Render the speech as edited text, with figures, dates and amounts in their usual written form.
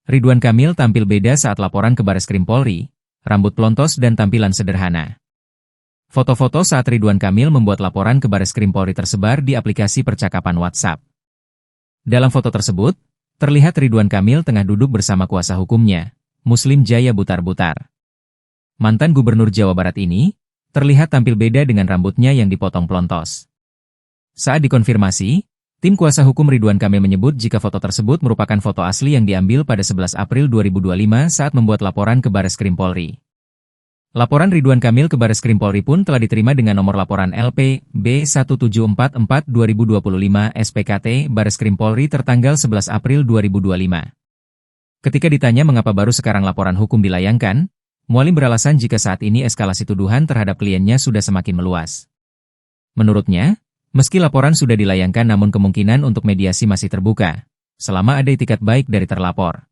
Ridwan Kamil tampil beda saat laporan ke Bareskrim Polri, rambut pelontos dan tampilan sederhana. Foto-foto saat Ridwan Kamil membuat laporan ke Bareskrim Polri tersebar di aplikasi percakapan WhatsApp. Dalam foto tersebut, terlihat Ridwan Kamil tengah duduk bersama kuasa hukumnya, Muslim Jaya Butar-Butar. Mantan Gubernur Jawa Barat ini terlihat tampil beda dengan rambutnya yang dipotong pelontos. Saat dikonfirmasi, tim kuasa hukum Ridwan Kamil menyebut jika foto tersebut merupakan foto asli yang diambil pada 11 April 2025 saat membuat laporan ke Bareskrim Polri. Laporan Ridwan Kamil ke Bareskrim Polri pun telah diterima dengan nomor laporan LP B1744-2025 SPKT Bareskrim Polri tertanggal 11 April 2025. Ketika ditanya mengapa baru sekarang laporan hukum dilayangkan, Mualim beralasan jika saat ini eskalasi tuduhan terhadap kliennya sudah semakin meluas. Menurutnya, meski laporan sudah dilayangkan namun kemungkinan untuk mediasi masih terbuka, selama ada itikat baik dari terlapor.